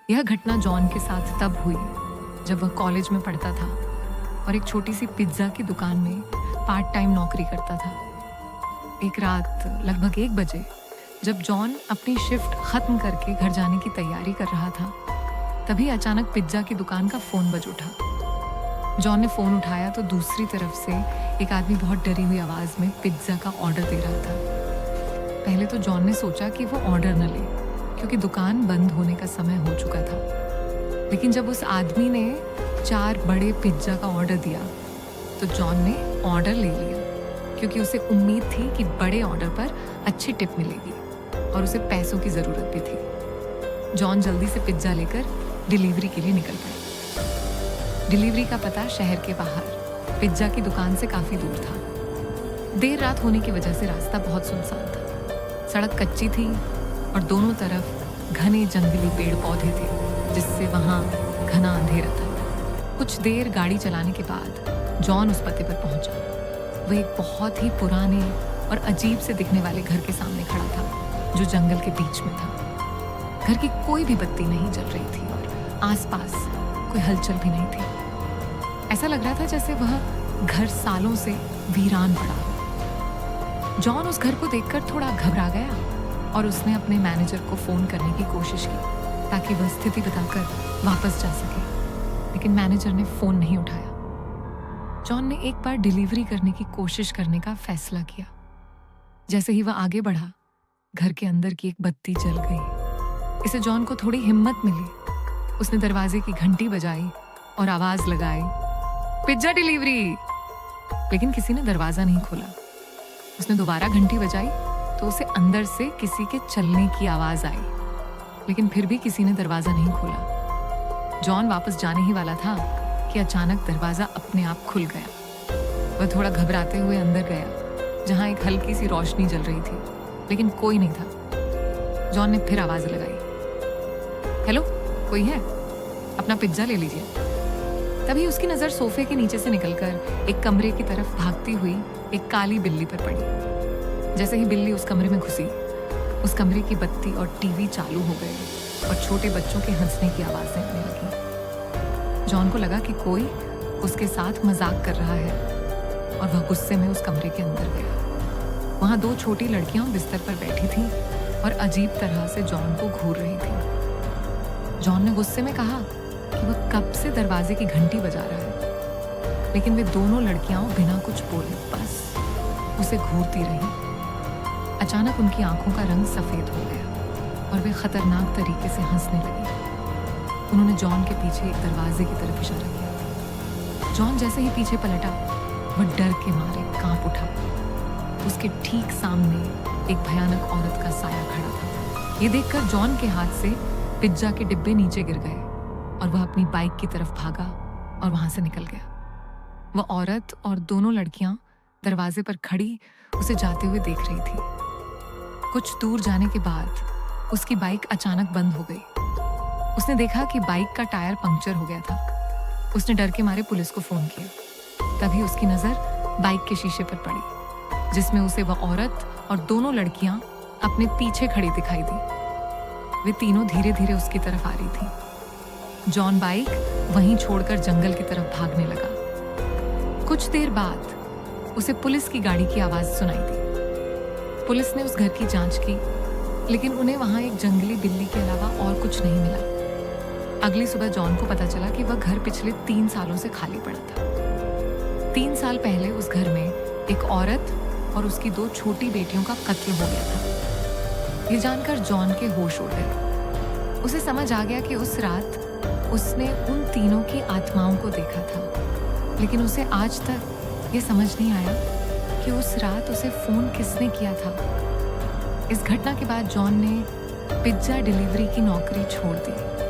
यह घटना जॉन के साथ तब हुई जब वह कॉलेज में पढ़ता था और एक छोटी सी पिज्ज़ा की दुकान में पार्ट टाइम नौकरी करता था। एक रात लगभग 1 बजे जब जॉन अपनी शिफ्ट खत्म करके घर जाने की तैयारी कर रहा था, तभी अचानक पिज्ज़ा की दुकान का फ़ोन बज उठा। जॉन ने फ़ोन उठाया तो दूसरी तरफ से एक आदमी बहुत डरी हुई आवाज़ में पिज्ज़ा का ऑर्डर दे रहा था। पहले तो जॉन ने सोचा कि वो ऑर्डर न ले क्योंकि दुकान बंद होने का समय हो चुका था, लेकिन जब उस आदमी ने 4 बड़े पिज्ज़ा का ऑर्डर दिया तो जॉन ने ऑर्डर ले लिया क्योंकि उसे उम्मीद थी कि बड़े ऑर्डर पर अच्छी टिप मिलेगी और उसे पैसों की ज़रूरत भी थी। जॉन जल्दी से पिज्ज़ा लेकर डिलीवरी के लिए निकल पड़ा। डिलीवरी का पता शहर के बाहर पिज्ज़ा की दुकान से काफ़ी दूर था। देर रात होने की वजह से रास्ता बहुत सुनसान था। सड़क कच्ची थी और दोनों तरफ घने जंगली पेड़ पौधे थे जिससे वहाँ घना अंधेरा था। कुछ देर गाड़ी चलाने के बाद जॉन उस पते पर पहुंचा। वह एक बहुत ही पुराने और अजीब से दिखने वाले घर के सामने खड़ा था जो जंगल के बीच में था। घर की कोई भी बत्ती नहीं जल रही थी और आसपास कोई हलचल भी नहीं थी। ऐसा लग रहा था जैसे वह घर सालों से वीरान पड़ा हो। जॉन उस घर को देखकर थोड़ा घबरा गया और उसने अपने मैनेजर को फोन करने की कोशिश की ताकि वह स्थिति बताकर वापस जा सके, लेकिन मैनेजर ने फोन नहीं उठाया। जॉन ने एक बार डिलीवरी करने की कोशिश करने का फैसला किया। जैसे ही वह आगे बढ़ा, घर के अंदर की एक बत्ती जल गई। इसे जॉन को थोड़ी हिम्मत मिली। उसने दरवाजे की घंटी बजाई और आवाज लगाई, पिज्जा डिलीवरी। लेकिन किसी ने दरवाजा नहीं खोला। उसने दोबारा घंटी बजाई तो उसे अंदर से किसी के चलने की आवाज आई, लेकिन फिर भी किसी ने दरवाजा नहीं खोला। जॉन वापस जाने ही वाला था कि अचानक दरवाजा अपने आप खुल गया। वह थोड़ा घबराते हुए अंदर गया जहां एक हल्की सी रोशनी जल रही थी, लेकिन कोई नहीं था। जॉन ने फिर आवाज लगाई, हेलो, कोई है? अपना पिज्जा ले लीजिए। तभी उसकी नजर सोफे के नीचे से निकलकर एक कमरे की तरफ भागती हुई एक काली बिल्ली पर पड़ी। जैसे ही बिल्ली उस कमरे में घुसी, उस कमरे की बत्ती और टीवी चालू हो गए और छोटे बच्चों के हंसने की आवाजें आने लगी। जॉन को लगा कि कोई उसके साथ मजाक कर रहा है और वह गुस्से में उस कमरे के अंदर गया। वहां 2 छोटी लड़कियां बिस्तर पर बैठी थीं और अजीब तरह से जॉन को घूर रही थीं। जॉन ने गुस्से में कहा कि वह कब से दरवाजे की घंटी बजा रहा है, लेकिन वे दोनों लड़कियां बिना कुछ बोले बस उसे घूरती रहीं। अचानक उनकी आंखों का रंग सफेद हो गया और वे खतरनाक तरीके से हंसने लगी। उन्होंने जॉन के पीछे एक दरवाजे की तरफ इशारा किया। जॉन जैसे ही पीछे पलटा, वह डर के मारे कांप उठा। उसके ठीक सामने एक भयानक औरत का साया खड़ा था। ये देखकर जॉन के हाथ से पिज्जा के डिब्बे नीचे गिर गए और वह अपनी बाइक की तरफ भागा और वहां से निकल गया। वह औरत और दोनों लड़कियां दरवाजे पर खड़ी उसे जाते हुए देख रही थी। कुछ दूर जाने के बाद उसकी बाइक अचानक बंद हो गई। उसने देखा कि बाइक का टायर पंक्चर हो गया था। उसने डर के मारे पुलिस को फोन किया। तभी उसकी नजर बाइक के शीशे पर पड़ी जिसमें उसे वह औरत और दोनों लड़कियां अपने पीछे खड़ी दिखाई दी। वे तीनों धीरे धीरे उसकी तरफ आ रही थी। जॉन बाइक वहीं छोड़कर जंगल की तरफ भागने लगा। कुछ देर बाद उसे पुलिस की गाड़ी की आवाज सुनाई दी। पुलिस ने उस घर की जांच की, लेकिन उन्हें वहां एक जंगली बिल्ली के अलावा और कुछ नहीं मिला। अगली सुबह जॉन को पता चला कि वह घर पिछले 3 सालों से खाली पड़ा था। 3 साल पहले उस घर में एक औरत और उसकी 2 छोटी बेटियों का कत्ल हो गया था। ये जानकर जॉन के होश उड़ गए। उसे समझ आ गया कि उस रात उसने उन तीनों की आत्माओं को देखा था, लेकिन उसे आज तक ये समझ नहीं आया कि उस रात उसे फोन किसने किया था। इस घटना के बाद जॉन ने पिज्जा डिलीवरी की नौकरी छोड़ दी